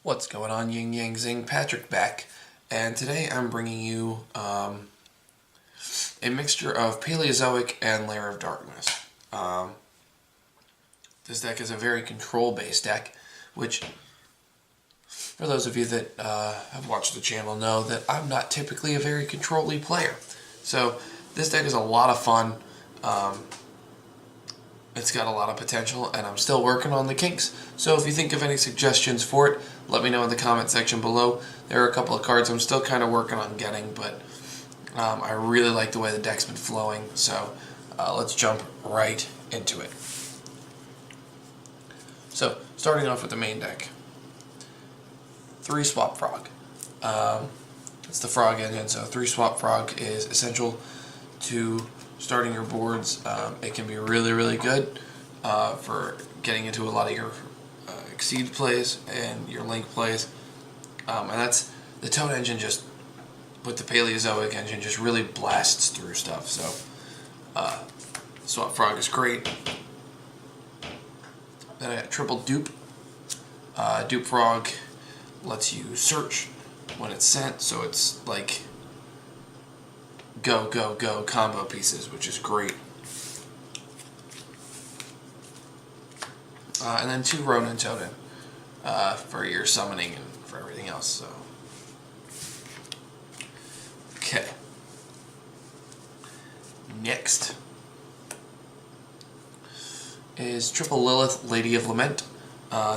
What's going on, Yin Yang Zing? Patrick back, and today I'm bringing you a mixture of Paleozoic and Lair of Darkness. This deck is a very control-based deck, which, for those of you that have watched the channel, know that I'm not typically a very control-y player. So this deck is a lot of fun. It's got a lot of potential, and I'm still working on the kinks. So if you think of any suggestions for it, let me know in the comment section below. There are a couple of cards I'm still kind of working on getting, but I really like the way the deck's been flowing. So let's jump right into it. So starting off with the main deck. 3 Swap Frog. It's the Frog engine, so 3 Swap Frog is essential to starting your boards. It can be really, really good for getting into a lot of your Exceed plays and your Link plays. And that's the Toad engine, just with the Paleozoic engine, just really blasts through stuff. So Swap Frog is great. Then I got Triple Dupe. Dupe Frog lets you search when it's sent, so it's like go, go, go combo pieces, which is great. And then 2 Ronin Totem for your summoning and for everything else. So, okay. Next is Triple Lilith, Lady of Lament.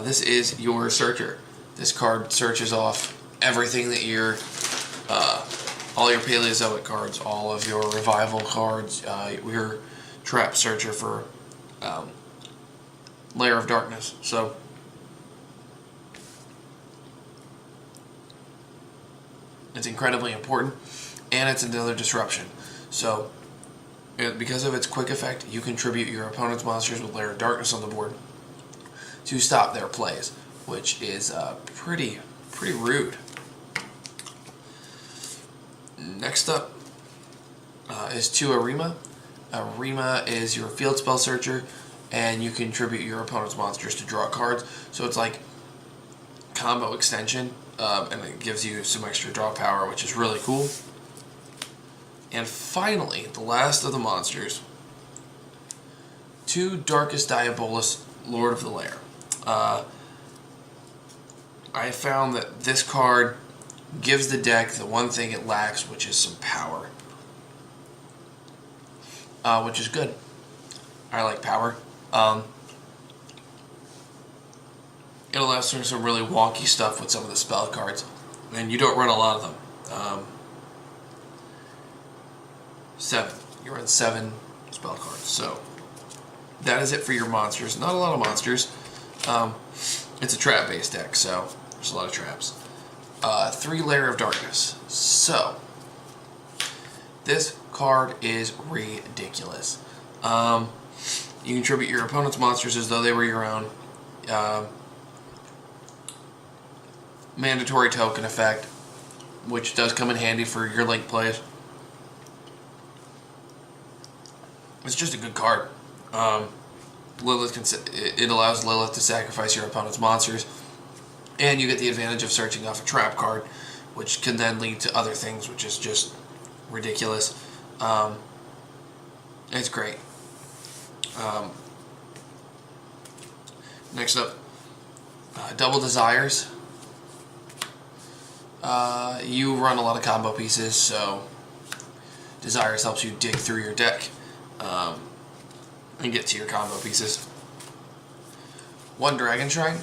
This is your searcher. This card searches off everything that you're all your Paleozoic cards, all of your revival cards, your trap searcher for Lair of Darkness. So it's incredibly important, and it's another disruption. So because of its quick effect, you contribute your opponent's monsters with Lair of Darkness on the board to stop their plays, which is pretty rude. Next up is 2 Arima. Arima is your field spell searcher, and you contribute your opponent's monsters to draw cards. So it's like combo extension, and it gives you some extra draw power, which is really cool. And finally, the last of the monsters, 2 Darkest Diabolus, Lord of the Lair. I found that this card gives the deck the one thing it lacks, which is some power. Which is good. I like power. It allows for some really wonky stuff with some of the spell cards, and you don't run a lot of them. 7. You run 7 spell cards. So that is it for your monsters. Not a lot of monsters. It's a trap-based deck, so there's a lot of traps. 3 Lair of Darkness. So this card is ridiculous. You contribute your opponent's monsters as though they were your own. Mandatory token effect, which does come in handy for your Link plays. It's just a good card. It allows Lilith to sacrifice your opponent's monsters, and you get the advantage of searching off a trap card, which can then lead to other things, which is just ridiculous. It's great. Next up, Double Desires. You run a lot of combo pieces, so Desires helps you dig through your deck and get to your combo pieces. 1 Dragon Shrine.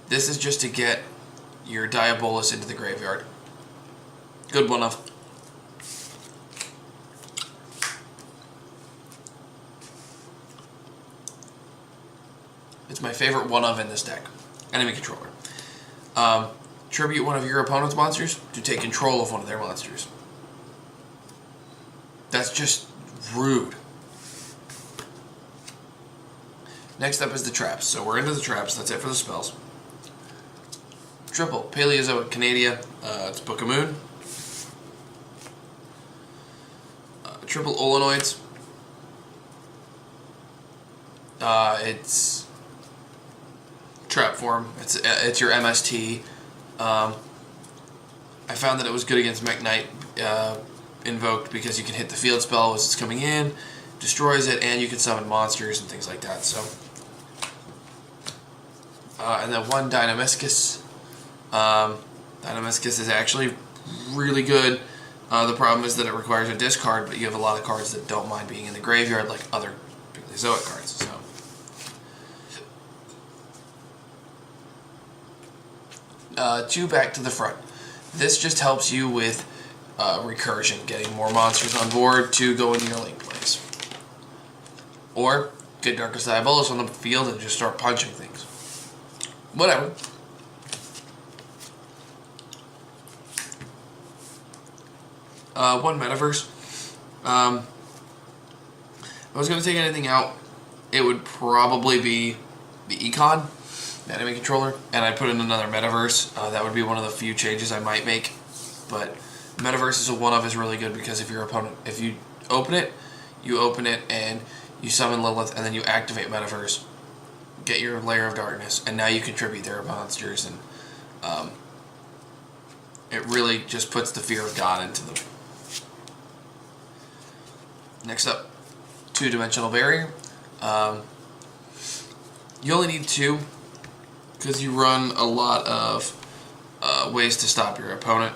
This is just to get your Diabolus into the graveyard. Good one of. It's my favorite one of in this deck. Enemy controller. Tribute one of your opponent's monsters to take control of one of their monsters. That's just rude. Next up is the traps. So we're into the traps. That's it for the spells. Triple Paleozoic Canadia. It's Book of Moon. Triple Olenoids. It's trap form. It's your MST. I found that it was good against Mech Knight invoked because you can hit the field spell as it's coming in, destroys it, and you can summon monsters and things like that. So, and then one Dynamiscus. Dynamiscus is actually really good. The problem is that it requires a discard, but you have a lot of cards that don't mind being in the graveyard, like other Paleozoic cards. So, two back to the front. This just helps you with recursion, getting more monsters on board to go into your link plays. Or get Darkest Diabolus on the field and just start punching things. Whatever. One Metaverse. If I was going to take anything out, it would probably be the Econ, the anime controller, and I'd put in another Metaverse. That would be one of the few changes I might make. But Metaverse is a one-of is really good because if you open it and you summon Lilith, and then you activate Metaverse, get your Lair of Darkness, and now you contribute their monsters, and it really just puts the fear of God into them. Next up, two-dimensional barrier. You only need two because you run a lot of ways to stop your opponent.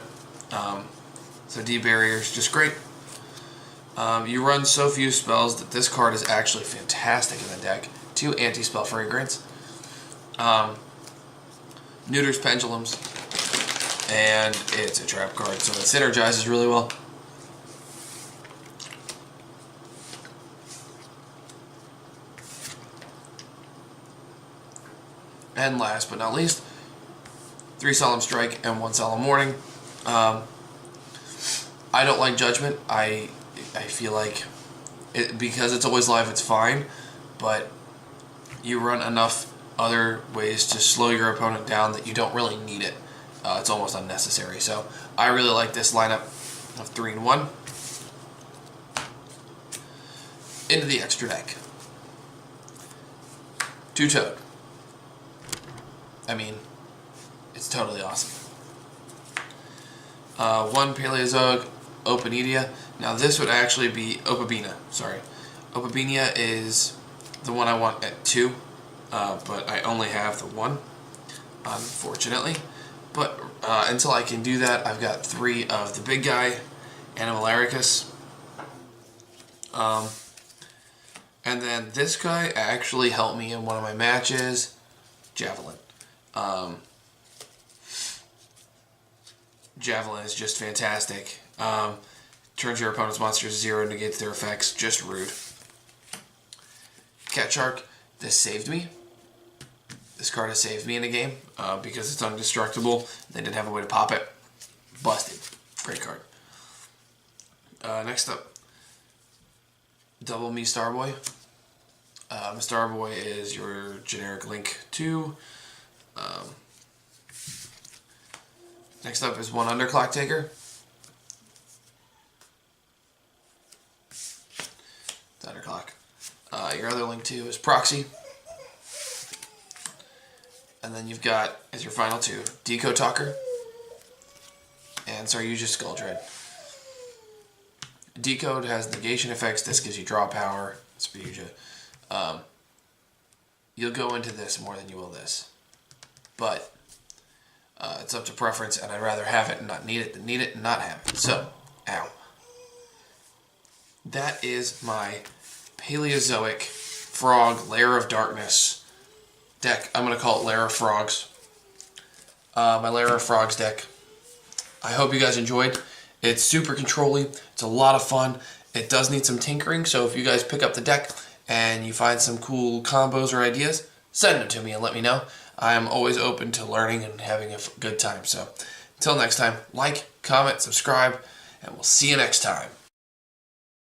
So D-barrier is just great. You run so few spells that this card is actually fantastic in the deck. Two anti-spell fragrance. Neuters pendulums. And it's a trap card, so it synergizes really well. And last but not least, 3 Solemn Strike and 1 Solemn Warning. I don't like Judgment. I feel like because it's always live, it's fine, but you run enough other ways to slow your opponent down that you don't really need it. It's almost unnecessary. So I really like this lineup of 3 and 1. Into the extra deck. 2 Toad. I mean, it's totally awesome. 1 Paleozoic Ophidia. Now this would actually be Opabina. Sorry, Opabina is the one I want at 2, but I only have the 1, unfortunately. But until I can do that, I've got 3 of the big guy, Animalaricus. And then this guy actually helped me in one of my matches, Javelin. Javelin is just fantastic. Turns your opponent's monsters to 0, negates their effects. Just rude. Cat Shark. This saved me. This card has saved me in a game because it's indestructible. They didn't have a way to pop it. Busted. Great card. Next up, Double Me Starboy. Starboy is your generic Link 2. Next up is 1 Underclock Taker. Underclock. Your other Link 2 is Proxy. And then you've got, as your final 2, Deco Talker and Saryuja Skulldread. Decode has negation effects. This gives you draw power. Saryuja. You'll go into this more than you will this. But it's up to preference, and I'd rather have it and not need it than need it and not have it. So, ow. That is my Paleozoic Frog Lair of Darkness deck. I'm going to call it Lair of Frogs. My Lair of Frogs deck. I hope you guys enjoyed. It's super controlling. It's a lot of fun. It does need some tinkering, so if you guys pick up the deck and you find some cool combos or ideas, send them to me and let me know. I am always open to learning and having a good time. So, until next time, like, comment, subscribe, and we'll see you next time.